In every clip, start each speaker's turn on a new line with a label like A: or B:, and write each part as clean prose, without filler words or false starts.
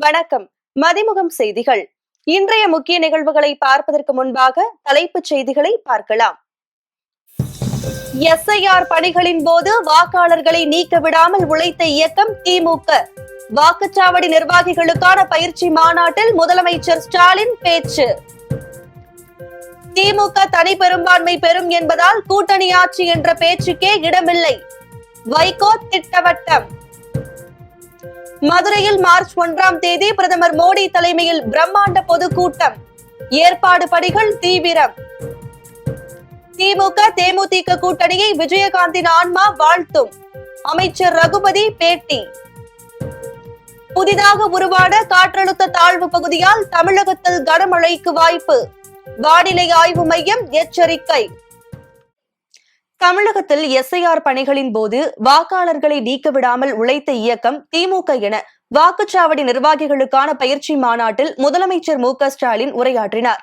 A: வணக்கம். மதிமுகம் செய்திகள். இன்றைய முக்கிய நிகழ்வுகளை பார்ப்பதற்கு முன்பாக தலைப்புச் செய்திகளை பார்க்கலாம். SIR பணிகளின் போது வாக்காளர்களை நீக்க விடாமல் உழைத்த இயக்கம் திமுக. வாக்குச்சாவடி நிர்வாகிகளுக்கான பயிற்சி மாநாட்டில் முதலமைச்சர் ஸ்டாலின் பேச்சு. திமுக தனி பெரும்பான்மை பெறும் என்பதால் கூட்டணி ஆட்சி என்ற பேச்சுக்கே இடமில்லை. வைகோ திட்டவட்டம். மதுரையில் மார்ச் 1ஆம் தேதி பிரதமர் மோடி தலைமையில் பிரம்மாண்ட பொதுக்கூட்டம். ஏற்பாடு பணிகள் தீவிரம். திமுக தேமுதிக கூட்டணியை விஜயகாந்தின் ஆன்மா வாழ்த்தும். அமைச்சர் ரகுபதி பேட்டி. புதிதாக உருவான காற்றழுத்த தாழ்வு பகுதியால் தமிழகத்தில் கனமழைக்கு வாய்ப்பு. வானிலை ஆய்வு மையம் எச்சரிக்கை. தமிழகத்தில் SIR பணிகளின் போது வாக்காளர்களை நீக்க விடாமல் உழைத்த இயக்கம் திமுக என வாக்குச்சாவடி நிர்வாகிகளுக்கான பயிற்சி மாநாட்டில் முதலமைச்சர் மு.க.ஸ்டாலின் உரையாற்றினார்.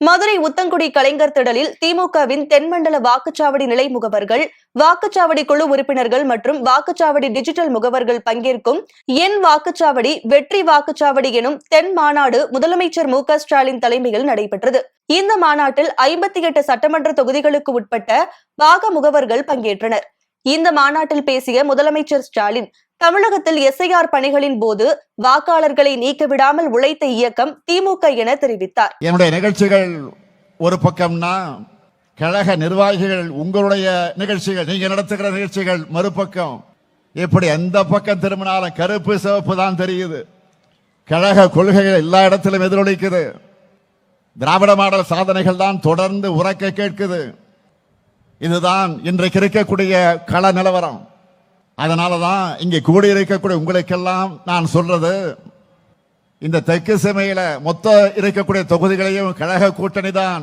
A: மதுரை உத்தங்குடி கலைஞர் திடலில் திமுகவின் தென்மண்டல வாக்குச்சாவடி நிலை முகவர்கள், வாக்குச்சாவடி குழு உறுப்பினர்கள் மற்றும் வாக்குச்சாவடி டிஜிட்டல் முகவர்கள் பங்கேற்கும் என் வாக்குச்சாவடி வெற்றி வாக்குச்சாவடி எனும் தென் மாநாடு முதலமைச்சர் மு.க.ஸ்டாலின் தலைமையில் நடைபெற்றது. இந்த மாநாட்டில் 58 சட்டமன்ற தொகுதிகளுக்கு உட்பட்ட வாக முகவர்கள் பங்கேற்றனர். இந்த மாநாட்டில் பேசிய முதலமைச்சர் ஸ்டாலின், தமிழகத்தில் SIR பணிகளின் போது வாக்காளர்களை நீக்க விடாமல் உழைத்த இயக்கம் திமுக என தெரிவித்தார்.
B: என்னுடைய நிகழ்ச்சிகள் ஒரு பக்கம்னா, கழக நிர்வாகிகள் உங்களுடைய நிகழ்ச்சிகள், நீங்க நடத்துகிற நிகழ்ச்சிகள் மறுபக்கம். இப்படி எந்த பக்கம் திரும்பினாலும் கருப்பு சிவப்பு தான் தெரியுது. கழக கொள்கைகள் எல்லா இடத்திலும் எதிரொலிக்குது. திராவிட மாடல் சாதனைகள் தான் தொடர்ந்து உரக்க கேட்குது. இதுதான் இன்றைக்கு இருக்கக்கூடிய கள நிலவரம். அதனாலதான் இங்கே கூடியிருக்கக்கூடிய உங்களுக்கெல்லாம் நான் சொல்றது, இந்த தெற்கு செமையில மொத்த இருக்கக்கூடிய தொகுதிகளையும் கழக கூட்டணி தான்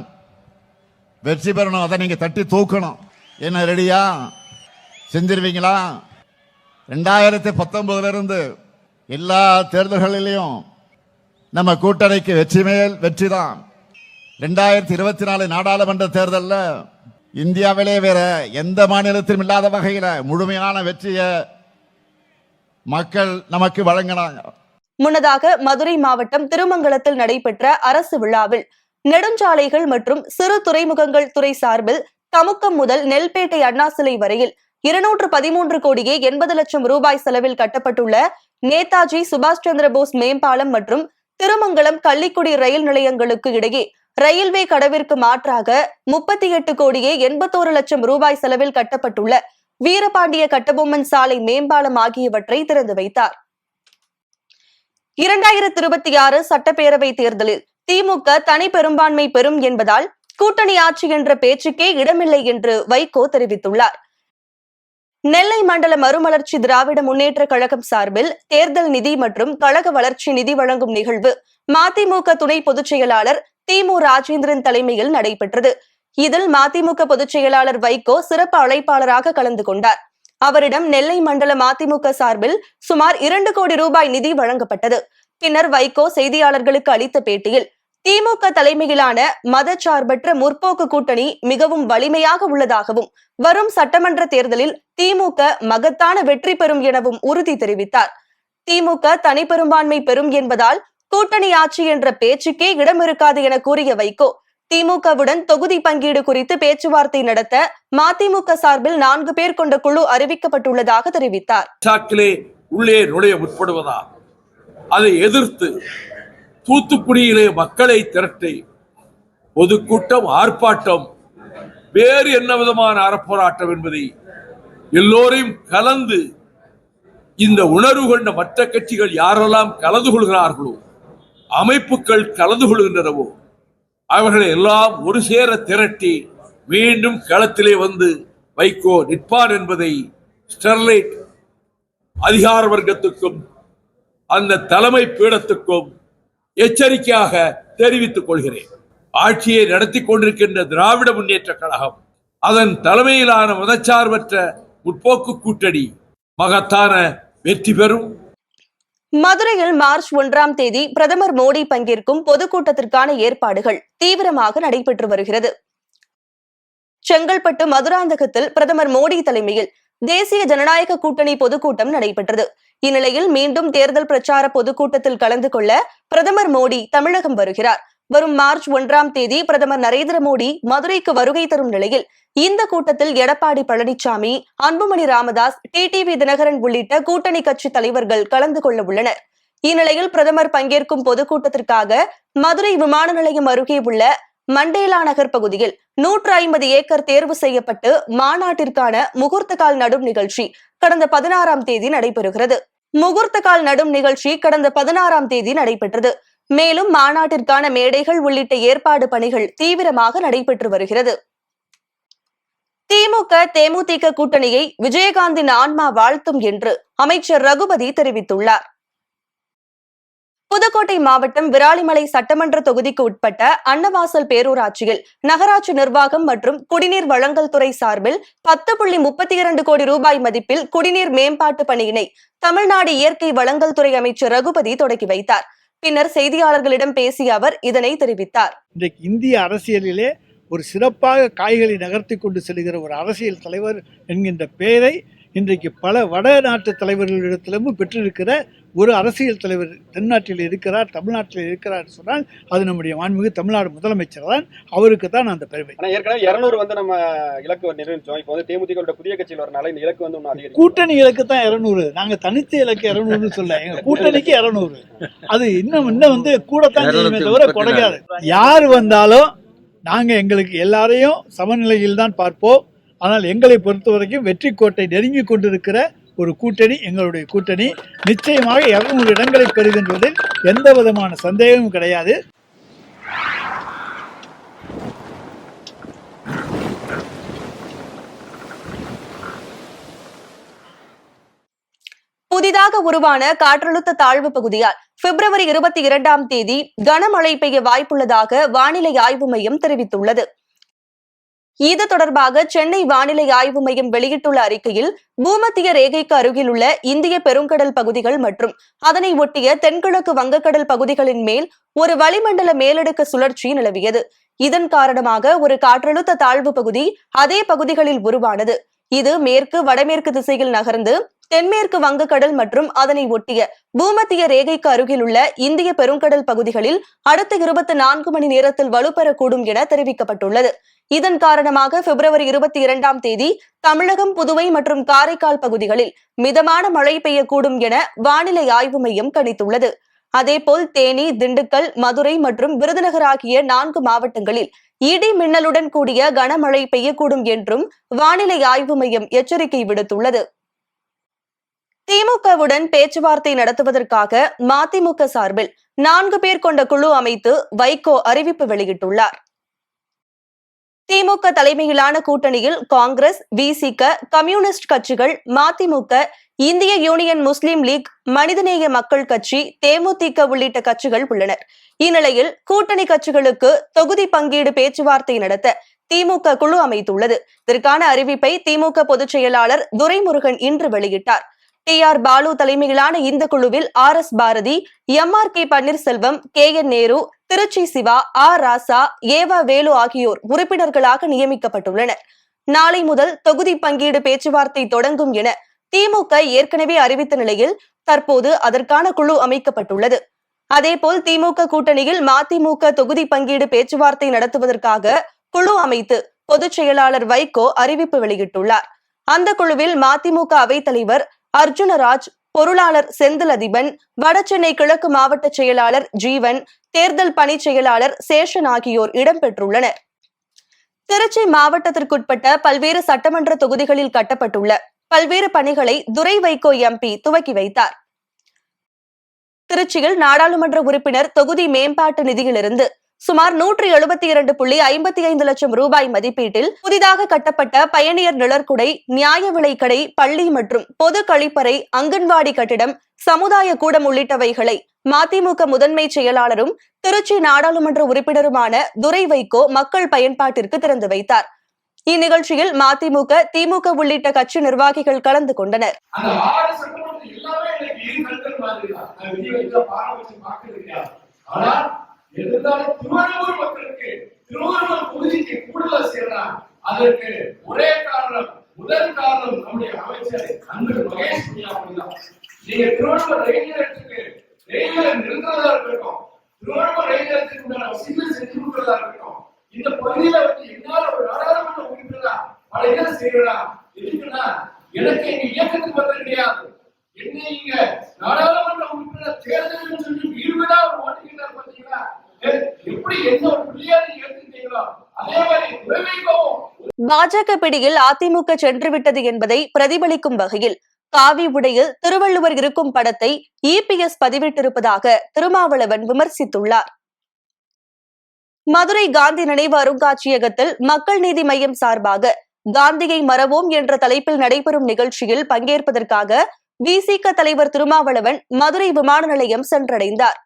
B: வெற்றி பெறணும். அதை நீங்க தட்டி தூக்கணும். என்ன ரெடியா செஞ்சிருவீங்களா? 2019 இருந்து எல்லா தேர்தல்களிலையும் நம்ம கூட்டணிக்கு வெற்றி மேல் வெற்றி தான். 2024 நாடாளுமன்ற தேர்தலில் இந்தியாவிலே வேற எந்த மாநிலத்திலும் இல்லாத வகையில முழுமையான வெற்றியை மக்கள் நமக்கு வழங்கினாங்க.
A: முன்னதாக மதுரை மாவட்டம் திருமங்கலத்தில் நடைபெற்ற அரசு விழாவில் நெடுஞ்சாலைகள் மற்றும் சிறு துறைமுகங்கள் துறை சார்பில் தமுக்கம் முதல் நெல்பேட்டை அண்ணா சிலை வரையில் 213 கோடியே 80 லட்சம் ரூபாய் செலவில் கட்டப்பட்டுள்ள நேதாஜி சுபாஷ் சந்திர போஸ் மேம்பாலம் மற்றும் திருமங்கலம் கள்ளிக்குடி ரயில் நிலையங்களுக்கு இடையே ரயில்வே கடவிற்கு மாற்றாக 38 கோடியே 81 லட்சம் ரூபாய் செலவில் கட்டப்பட்டுள்ள வீரபாண்டிய கட்டபொம்மன் சாலை மேம்பாலம் ஆகியவற்றை திறந்து வைத்தார். 2026 சட்டப்பேரவை தேர்தலில் திமுக தனி பெரும்பான்மை பெறும் என்பதால் கூட்டணி ஆட்சி என்ற பேச்சுக்கே இடமில்லை என்று வைகோ தெரிவித்துள்ளார். நெல்லை மண்டல மறுமலர்ச்சி திராவிட முன்னேற்ற கழகம் சார்பில் தேர்தல் நிதி மற்றும் கழக வளர்ச்சி நிதி வழங்கும் நிகழ்வு மதிமுக துணை பொதுச் செயலாளர் திமு ராஜேந்திரன் தலைமையில் நடைபெற்றது. இதில் மதிமுக பொதுச் செயலாளர் வைகோ சிறப்பு அழைப்பாளராக கலந்து கொண்டார். அவரிடம் நெல்லை மண்டல மதிமுக சார்பில் சுமார் 2 கோடி ரூபாய் நிதி வழங்கப்பட்டது. பின்னர் வைகோ செய்தியாளர்களுக்கு அளித்த பேட்டியில், திமுக தலைமையிலான மதச்சார்பற்ற முற்போக்கு கூட்டணி மிகவும் வலிமையாக உள்ளதாகவும் வரும் சட்டமன்ற தேர்தலில் திமுக மகத்தான வெற்றி பெறும் எனவும் உறுதி தெரிவித்தார். திமுக தனி பெரும்பான்மை பெறும் என்பதால் கூட்டணி ஆட்சி என்ற பேச்சுக்கே இடம் இருக்காது என கூறிய வைகோ, திமுகவுடன் தொகுதி பங்கீடு குறித்து பேச்சுவார்த்தை நடத்த மதிமுக சார்பில் 4 பேர் கொண்ட குழு அறிவிக்கப்பட்டுள்ளதாக தெரிவித்தார்.
C: உள்ளே நுழைய முற்படுவதா, அதை எதிர்த்து தூத்துக்குடியிலே மக்களை திரட்டி பொதுக்கூட்டம், ஆர்ப்பாட்டம், வேறு என்ன விதமான அறப்போராட்டம் என்பதை எல்லோரையும் கலந்து இந்த உணர்வு கொண்ட மற்ற கட்சிகள் யாரெல்லாம் கலந்து கொள்கிறார்களோ, அமைப்புகள் கலந்து கொள்கின்றனவோ, அவர்களை எல்லாம் ஒரு சேர திரட்டி மீண்டும் களத்திலே வந்து வைகோ நிற்பான் என்பதை ஸ்டெர்லைட் அதிகார வர்க்கத்துக்கும் அந்த தலைமை பீடத்துக்கும் எச்சரிக்கையாக தெரிவித்துக் கொள்கிறேன். ஆட்சியை நடத்தி கொண்டிருக்கின்ற திராவிட முன்னேற்ற கழகம், அதன் தலைமையிலான மதச்சார்பற்ற முற்போக்கு கூட்டணி மகத்தான வெற்றி பெறும்.
A: மதுரையில் மார்ச் 1ஆம் தேதி பிரதமர் மோடி பங்கேற்கும் பொதுக்கூட்டத்திற்கான ஏற்பாடுகள் தீவிரமாக நடைபெற்று வருகிறது. செங்கல்பட்டு மதுராந்தகத்தில் பிரதமர் மோடி தலைமையில் தேசிய ஜனநாயக கூட்டணி பொதுக்கூட்டம் நடைபெற்றது. இந்நிலையில் மீண்டும் தேர்தல் பிரச்சார பொதுக்கூட்டத்தில் கலந்து கொள்ள பிரதமர் மோடி தமிழகம் வருகிறார். வரும் மார்ச் 1ஆம் தேதி பிரதமர் நரேந்திர மோடி மதுரைக்கு வருகை தரும் நிலையில் இந்த கூட்டத்தில் எடப்பாடி பழனிசாமி, அன்புமணி ராமதாஸ், டிடிவி தினகரன் உள்ளிட்ட கூட்டணி கட்சி தலைவர்கள் கலந்து கொள்ள உள்ளனர். இந்நிலையில் பிரதமர் பங்கேற்கும் பொதுக்கூட்டத்திற்காக மதுரை விமான நிலையம் அருகே உள்ள மண்டேலா நகர் பகுதியில் 150 ஏக்கர் தேர்வு செய்யப்பட்டு மாநாட்டிற்கான முகூர்த்த கால் நடும் நிகழ்ச்சி கடந்த 16ஆம் தேதி நடைபெறுகிறது. முகூர்த்த கால் நடும் நிகழ்ச்சி கடந்த 16ஆம் தேதி நடைபெற்றது. மேலும் மாநாட்டிற்கான மேடைகள் உள்ளிட்ட ஏற்பாடு பணிகள் தீவிரமாக நடைபெற்று வருகிறது. திமுக தேமுதிக கூட்டணியை விஜயகாந்தின் ஆன்மா வாழ்த்தும் என்று அமைச்சர் ரகுபதி தெரிவித்துள்ளார். புதுக்கோட்டை மாவட்டம் விராலிமலை சட்டமன்ற தொகுதிக்கு உட்பட்ட அன்னவாசல் பேரூராட்சியில் நகராட்சி நிர்வாகம் மற்றும் குடிநீர் வழங்கல் துறை சார்பில் 10.32 கோடி ரூபாய் மதிப்பில் குடிநீர் மேம்பாட்டு பணியினை தமிழ்நாடு இயற்கை வளங்கள் துறை அமைச்சர் ரகுபதி தொடங்கி வைத்தார். பின்னர் செய்தியாளர்களிடம் பேசிய அவர் இதனை தெரிவித்தார்.
D: இன்றைக்கு இந்திய அரசியலிலே ஒரு சிறப்பாக காய்களை நகர்த்தி கொண்டு செல்கிற ஒரு அரசியல் தலைவர் என்கின்ற பெயரை இன்றைக்கு பல வடநாட்டு தலைவர்களிடத்திலும் பெற்றிருக்கிற ஒரு அரசியல் தலைவர் தென்னாட்டில் இருக்கிறார், தமிழ்நாட்டில் இருக்கிறார் சொன்னால் அது நம்முடைய மாண்புமிகு தமிழ்நாடு முதலமைச்சர் தான். அவருக்கு தான் அந்த பெருமை.
E: ஏற்கனவே 200 நம்ம இலக்கு நிர்ணயிச்சோம். இப்போ தேமுதிக புதிய கட்சியில் வரனால இந்த இலக்கு இன்னும் அதிகம்.
D: கூட்டணி இலக்கு தான் 200. நாங்க தனித்த இலக்கு 200 சொல்ல, எங்க கூட்டணிக்கு 200. அது இன்னும் கூடத்தான் செய்யுமே தவிர குறையாது. யார் வந்தாலும் நாங்க எங்களுக்கு எல்லாரையும் சமநிலையில் தான் பார்ப்போம். ஆனால் எங்களை பொறுத்த வரைக்கும் வெற்றி கோட்டை நெருங்கி கொண்டிருக்கிற ஒரு கூட்டணி எங்களுடைய கூட்டணி. நிச்சயமாக 200 இடங்களை பெறுகின்றதில் எந்த விதமான சந்தேகமும் கிடையாது.
A: புதிதாக உருவான காற்றழுத்த தாழ்வு பகுதியால் பிப்ரவரி 22ஆம் தேதி கனமழை பெய்ய வாய்ப்புள்ளதாக வானிலை ஆய்வு மையம் தெரிவித்துள்ளது. இது தொடர்பாக சென்னை வானிலை ஆய்வு மையம் வெளியிட்டுள்ள அறிக்கையில் பூமத்திய ரேகைக்கு அருகில் உள்ள இந்திய பெருங்கடல் பகுதிகள் மற்றும் அதனை ஒட்டிய தென்கிழக்கு வங்கக்கடல் பகுதிகளின் மேல் ஒரு வளிமண்டல மேலடுக்கு சுழற்சி நிலவியது. இதன் காரணமாக ஒரு காற்றழுத்த தாழ்வு பகுதி அதே பகுதிகளில் உருவானது. இது மேற்கு வடமேற்கு திசையில் நகர்ந்து தென்மேற்கு வங்கக்கடல் மற்றும் அதனை ஒட்டிய பூமத்திய ரேகைக்கு அருகில் உள்ள இந்திய பெருங்கடல் பகுதிகளில் அடுத்த 24 மணி நேரத்தில் வலுப்பெறக்கூடும் என தெரிவிக்கப்பட்டுள்ளது. இதன் காரணமாக பிப்ரவரி 22ஆம் தேதி தமிழகம், புதுவை மற்றும் காரைக்கால் பகுதிகளில் மிதமான மழை பெய்யக்கூடும் என வானிலை ஆய்வு மையம் கணித்துள்ளது. அதேபோல் தேனி, திண்டுக்கல், மதுரை மற்றும் விருதுநகர் ஆகிய 4 மாவட்டங்களில் இடி மின்னலுடன் கூடிய கனமழை பெய்யக்கூடும் என்றும் வானிலை ஆய்வு மையம் எச்சரிக்கை விடுத்துள்ளது. திமுகவுடன் பேச்சுவார்த்தை நடத்துவதற்காக மதிமுக சார்பில் 4 பேர் கொண்ட குழு அமைத்து வைகோ அறிவிப்பு வெளியிட்டுள்ளார். திமுக தலைமையிலான கூட்டணியில் காங்கிரஸ், விசிக, கம்யூனிஸ்ட் கட்சிகள், மதிமுக, இந்திய யூனியன் முஸ்லீம் லீக், மனிதநேய மக்கள் கட்சி, தேமுதிக உள்ளிட்ட கட்சிகள் உள்ளனர். இந்நிலையில் கூட்டணி கட்சிகளுக்கு தொகுதி பங்கீடு பேச்சுவார்த்தை நடத்த திமுக குழு அமைத்துள்ளது. இதற்கான அறிவிப்பை திமுக பொதுச் செயலாளர் துரைமுருகன் இன்று வெளியிட்டார். TR பாலு தலைமையிலான இந்த குழுவில் RS Bharathi, MRK Panneerselvam, KN Nehru, Trichy Siva, ராசா, ஏவா வேலு ஆகியோர் உறுப்பினர்களாக நியமிக்கப்பட்டுள்ளனர். நாளை முதல் தொகுதி பங்கீடு பேச்சுவார்த்தை தொடங்கும் என திமுக ஏற்கனவே அறிவித்த நிலையில் தற்போது அதற்கான குழு அமைக்கப்பட்டுள்ளது. அதேபோல் திமுக கூட்டணியில் மதிமுக தொகுதி பங்கீடு பேச்சுவார்த்தை நடத்துவதற்காக குழு அமைத்து பொதுச் செயலாளர் வைகோ அறிவிப்பு வெளியிட்டுள்ளார். அந்த குழுவில் மதிமுக அவைத்தலைவர் அர்ஜுனராஜ், பொருளாளர் செந்தில் அதிபன், வடசென்னை கிழக்கு மாவட்ட செயலாளர் ஜீவன், தேர்தல் பணி செயலாளர் சேஷன் ஆகியோர் இடம்பெற்றுள்ளனர். திருச்சி மாவட்டத்திற்குட்பட்ட பல்வேறு சட்டமன்ற தொகுதிகளில் கட்டப்பட்டுள்ள பல்வேறு பணிகளை துரை வைகோ MP துவக்கி வைத்தார். திருச்சியில் நாடாளுமன்ற உறுப்பினர் தொகுதி மேம்பாட்டு நிதியிலிருந்து சுமார் 172.55 லட்சம் ரூபாய் மதிப்பீட்டில் புதிதாக கட்டப்பட்ட பயணியர் நிழற்குடை, நியாய விலைக்கடை, பள்ளி மற்றும் பொது கழிப்பறை, அங்கன்வாடி கட்டிடம், சமுதாய கூடம் உள்ளிட்டவைகளை மதிமுக முதன்மை செயலாளரும் திருச்சி நாடாளுமன்ற உறுப்பினருமான துரை வைகோ மக்கள் பயன்பாட்டிற்கு திறந்து வைத்தார். இந்நிகழ்ச்சியில் மதிமுக, திமுக உள்ளிட்ட கட்சி நிர்வாகிகள் கலந்து கொண்டனர்.
F: இருந்தாலும் திருவண்ணாமலை மக்களுக்கு திருவண்ணாமலை தொகுதிக்கு கூடுதல் செய்யலாம். அதற்கு ஒரே காரணம், முதல் காரணம் நம்முடைய அமைச்சர் அன்பு மகேஷ் பொய்யாமொழி தான். நீங்க திருவள்ளுவர் ரயில் நிலையத்துக்கு ரயில்களை நிறுத்துறதா இருக்கட்டும், திருவள்ளுவர் ரயில் நிலையத்துக்கு உண்டான வசதிகளை செஞ்சு கொடுக்கறதா இருக்கட்டும், இந்த பகுதியில என்னால ஒரு நாடாளுமன்ற உறுப்பினரா பல இடம் செய்யலாம். எதுக்குன்னா எனக்கு எங்க இயக்கத்துக்கு வந்த கிடையாது, என்னை இங்க நாடாளுமன்ற உறுப்பினர் தேர்தல் சொல்லி வீடு வீடா ஓட்டுகிறார் பாத்தீங்களா, எப்படி என்ன ஒரு பிள்ளையாரி ஏற்றுட்டீங்களோ அதே மாதிரி உறவைக்கவும்.
A: பாஜக பிடியில் அதிமுக சென்றுவிட்டது என்பதை பிரதிபலிக்கும் வகையில் காவி உடையில் திருவள்ளுவர் இருக்கும் படத்தை இபிஎஸ் பதிவிட்டிருப்பதாக திருமாவளவன் விமர்சித்துள்ளார். மதுரை காந்தி நினைவு அருங்காட்சியகத்தில் மக்கள் நீதி மய்யம் சார்பாக காந்தியை மறவோம் என்ற தலைப்பில் நடைபெறும் நிகழ்ச்சியில் பங்கேற்பதற்காக விசிக தலைவர் திருமாவளவன் மதுரை விமான நிலையம் சென்றடைந்தார்.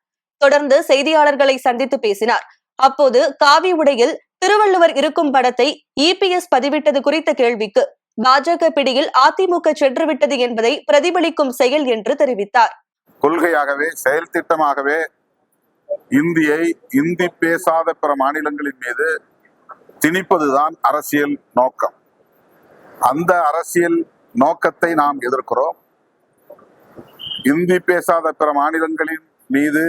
A: தொடர்ந்து செய்தியாளர்களை சந்தித்து பேசினார். அப்போது காவி உடையில் திருவள்ளுவர் இருக்கும் படத்தை இபிஎஸ் பதிவிட்டது குறித்த கேள்விக்கு பாஜக பிடியில் அதிமுக சென்றுவிட்டது என்பதை பிரதிபலிக்கும் செயல் என்று தெரிவித்தார்.
G: கொள்கையாகவே செயல் திட்டமாகவே இந்தி பேசாத பிற மாநிலங்களின் மீது திணிப்பதுதான் அரசியல் நோக்கம். அந்த அரசியல் நோக்கத்தை நாம் எதிர்க்கிறோம். இந்தி பேசாத பிற மாநிலங்களின் மீது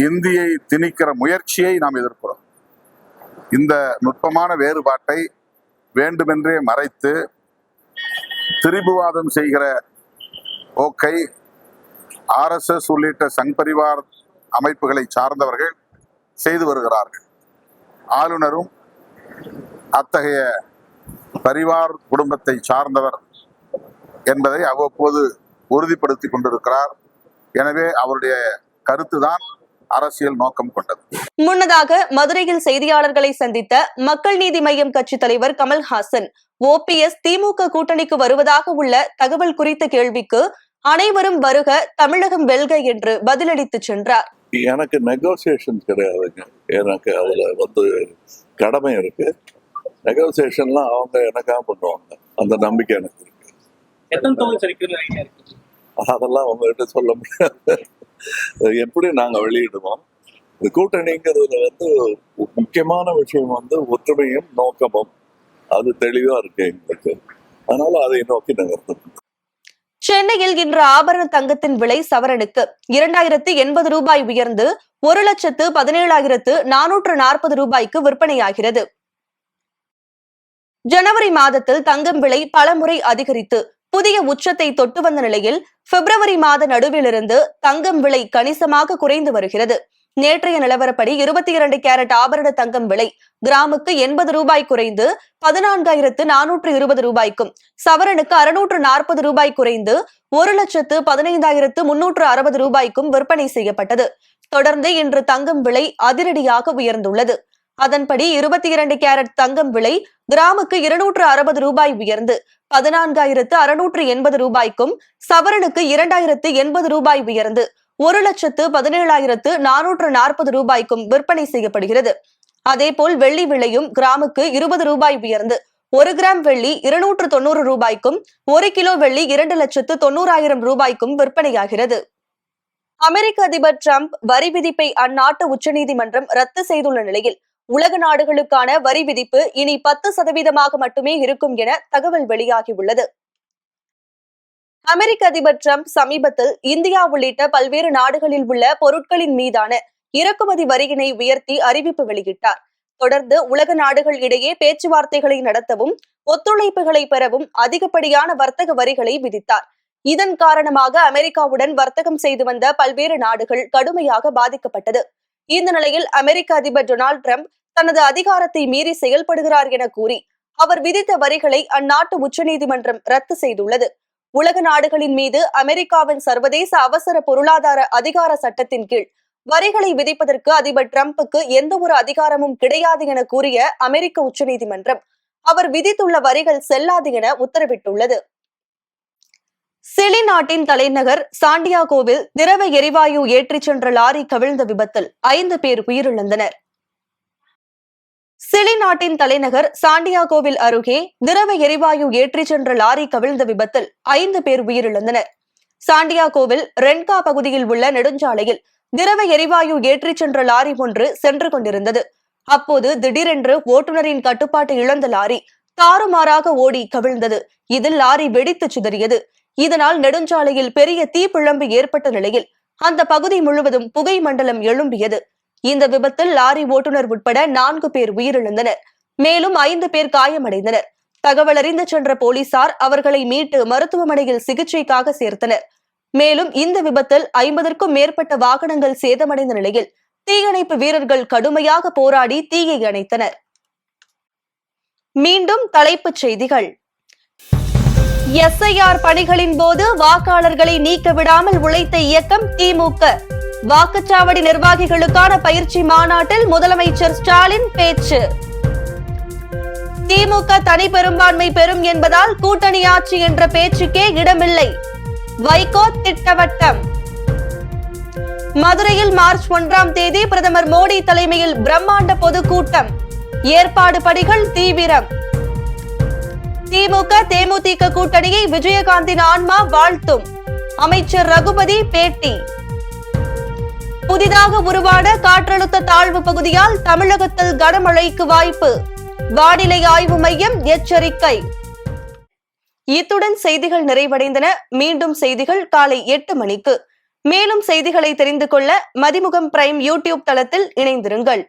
G: இந்தியை திணிக்கிற முயற்சியை நாம் எதிர்க்கிறோம். இந்த நுட்பமான வேறுபாட்டை வேண்டுமென்றே மறைத்து திரிபுவாதம் செய்கிற போக்கை RSS உள்ளிட்ட சங் பரிவார் அமைப்புகளை சார்ந்தவர்கள் செய்து வருகிறார்கள். ஆளுநரும் அத்தகைய பரிவார் குடும்பத்தை சார்ந்தவர் என்பதை அவ்வப்போது உறுதிப்படுத்தி கொண்டிருக்கிறார். எனவே அவருடைய கருத்துதான் அரசியல் நோக்கம் கொண்டது.
A: முன்னதாக மதுரையில் செய்தியாளர்களை சந்தித்த மக்கள் நீதி மய்யம் கட்சி தலைவர் கமல்ஹாசன் OPS திமுக கூட்டணிக்கு வருவதாக உள்ள தகவல் குறித்த கேள்விக்கு அனைவரும் வருக, தமிழகம் வெல்க என்று பதிலளித்து சென்றார்.
H: எனக்கு நெகோசியேஷன் கிடையாதுங்க. எனக்கு அதுல கடமை இருக்கு. நெகோசியேஷன்லாம் அவங்க எனக்காக பண்ணுவாங்க. அந்த நம்பிக்கை எனக்கு இருக்கு. அதெல்லாம் உங்ககிட்ட சொல்ல முடியாது. எப்படி நாங்க வெளியிடுவோம். இந்த கூட்டணிங்கிறதுல முக்கியமான விஷயம் ஒற்றுமையும் நோக்கமும் அது தெளிவா இருக்கு எங்களுக்கு. அதனால அதை நோக்கி நகர்த்தோம்.
A: சென்னையில் இன்று ஆபரண தங்கத்தின் விலை சவரனுக்கு 2080 ரூபாய் உயர்ந்து 1,17,440 ரூபாய்க்கு விற்பனையாகிறது. ஜனவரி மாதத்தில் தங்கம் விலை பலமுறை அதிகரித்து புதிய உச்சத்தை தொட்டு வந்த நிலையில் பிப்ரவரி மாத நடுவிலிருந்து தங்கம் விலை கணிசமாக குறைந்து வருகிறது. நேற்றைய நிலவரப்படி 22 கேரட் ஆபரண தங்கம் விலை கிராமுக்கு 80 ரூபாய் குறைந்து 14,420 ரூபாய்க்கும், சவரனுக்கு 640 ரூபாய் குறைந்து 1,15,360 ரூபாய்க்கும் விற்பனை செய்யப்பட்டது. தொடர்ந்து இன்று தங்கம் விலை அதிரடியாக உயர்ந்துள்ளது. அதன்படி 22 கேரட் தங்கம் விலை கிராமுக்கு 260 ரூபாய் உயர்ந்து 14,680 ரூபாய்க்கும், சவரனுக்கு 2,080 ரூபாய் உயர்ந்து 1,17,440 ரூபாய்க்கும் விற்பனை செய்யப்படுகிறது. அதேபோல் வெள்ளி விலையும் கிராமுக்கு 20 ரூபாய் உயர்ந்து 1 கிராம் வெள்ளி 290 ரூபாய்க்கும், 1 கிலோ வெள்ளி 2,90,000 ரூபாய்க்கும் விற்பனையாகிறது. அமெரிக்க அதிபர் டிரம்ப் வரி விதிப்பை அந்நாட்டு உச்சநீதிமன்றம் ரத்து செய்துள்ள நிலையில் உலக நாடுகளுக்கான வரி விதிப்பு இனி 10% மட்டுமே இருக்கும் என தகவல் வெளியாகியுள்ளது. அமெரிக்க அதிபர் டிரம்ப் சமீபத்தில் இந்தியா உள்ளிட்ட பல்வேறு நாடுகளில் உள்ள பொருட்களின் மீதான இறக்குமதி வரியினை உயர்த்தி அறிவிப்பு வெளியிட்டார். தொடர்ந்து உலக நாடுகள் இடையே பேச்சுவார்த்தைகளை நடத்தவும் ஒத்துழைப்புகளை பெறவும் அதிகப்படியான வர்த்தக வரிகளை விதித்தார். இதன் காரணமாக அமெரிக்காவுடன் வர்த்தகம் செய்து வந்த பல்வேறு நாடுகள் கடுமையாக பாதிக்கப்பட்டது. இந்த நிலையில் அமெரிக்க அதிபர் டொனால்டு டிரம்ப் தனது அதிகாரத்தை மீறி செயல்படுகிறார் என கூறி அவர் விதித்த வரிகளை அந்நாட்டு உச்சநீதிமன்றம் ரத்து செய்துள்ளது. உலக நாடுகளின் மீது அமெரிக்காவின் சர்வதேச அவசர பொருளாதார அதிகார சட்டத்தின் கீழ் வரிகளை விதிப்பதற்கு அதிபர் டிரம்புக்கு எந்த ஒரு அதிகாரமும் கிடையாது என கூறிய அமெரிக்க உச்சநீதிமன்றம் அவர் விதித்துள்ள வரிகள் செல்லாது என உத்தரவிட்டுள்ளது. சிலி நாட்டின் தலைநகர் சாண்டியாகோவில் திரவ எரிவாயு ஏற்றிச் சென்ற லாரி கவிழ்ந்த விபத்தில் 5 பேர் உயிரிழந்தனர். சிலி நாட்டின் தலைநகர் சாண்டியாகோவில் அருகே திரவ எரிவாயு ஏற்றிச் சென்ற லாரி கவிழ்ந்த விபத்தில் 5 பேர் உயிரிழந்தனர். சாண்டியாகோவில் ரென்கா பகுதியில் உள்ள நெடுஞ்சாலையில் திரவ எரிவாயு ஏற்றிச் சென்ற லாரி ஒன்று சென்று கொண்டிருந்தது. அப்போது திடீரென்று ஓட்டுநரின் கட்டுப்பாட்டை இழந்த லாரி தாறுமாறாக ஓடி கவிழ்ந்தது. இதில் லாரி வெடித்து சிதறியது. இதனால் நெடுஞ்சாலையில் பெரிய தீப்பிழம்பு ஏற்பட்ட நிலையில் அந்த பகுதி முழுவதும் புகை மண்டலம் எழும்பியது. இந்த விபத்தில் லாரி ஓட்டுநர் உட்பட 4 பேர் உயிரிழந்தனர். மேலும் 5 பேர் காயமடைந்தனர். தகவல் அறிந்து சென்ற போலீசார் அவர்களை மீட்டு மருத்துவமனையில் சிகிச்சைக்காக சேர்த்தனர். மேலும் இந்த விபத்தில் 50க்கும் மேற்பட்ட வாகனங்கள் சேதமடைந்த நிலையில் தீயணைப்பு வீரர்கள் கடுமையாக போராடி தீயை அணைத்தனர். மீண்டும் தலைப்புச் செய்திகள். SIR பணிகளின் போது வாக்காளர்களை நீக்க விடாமல் உழைத்த இயக்கம் திமுக. வாக்குச்சாவடி நிர்வாகிகளுக்கான பயிற்சி மாநாட்டில் முதலமைச்சர் ஸ்டாலின் பேச்சு. திமுக தனி பெரும்பான்மை பெறும் என்பதால் கூட்டணி ஆட்சி என்ற பேச்சுக்கே இடமில்லை. வைகோ திட்டவட்டம். மதுரையில் மார்ச் 1ஆம் தேதி பிரதமர் மோடி தலைமையில் பிரம்மாண்ட பொதுக்கூட்டம். ஏற்பாடு பணிகள் தீவிரம். திமுக தேமுதிக கூட்டணியை விஜயகாந்தின் ஆன்மா வாழ்த்தும். அமைச்சர் ரகுபதி பேட்டி. புதிதாக உருவான காற்றழுத்த தாழ்வு பகுதியால் தமிழகத்தில் கனமழைக்கு வாய்ப்பு. வானிலை ஆய்வு மையம் எச்சரிக்கை. இத்துடன் செய்திகள் நிறைவடைந்தன. மீண்டும் செய்திகள் காலை 8 மணிக்கு. மேலும் செய்திகளை தெரிந்து கொள்ள மதிமுகம் பிரைம் யூடியூப் தளத்தில் இணைந்திருங்கள்.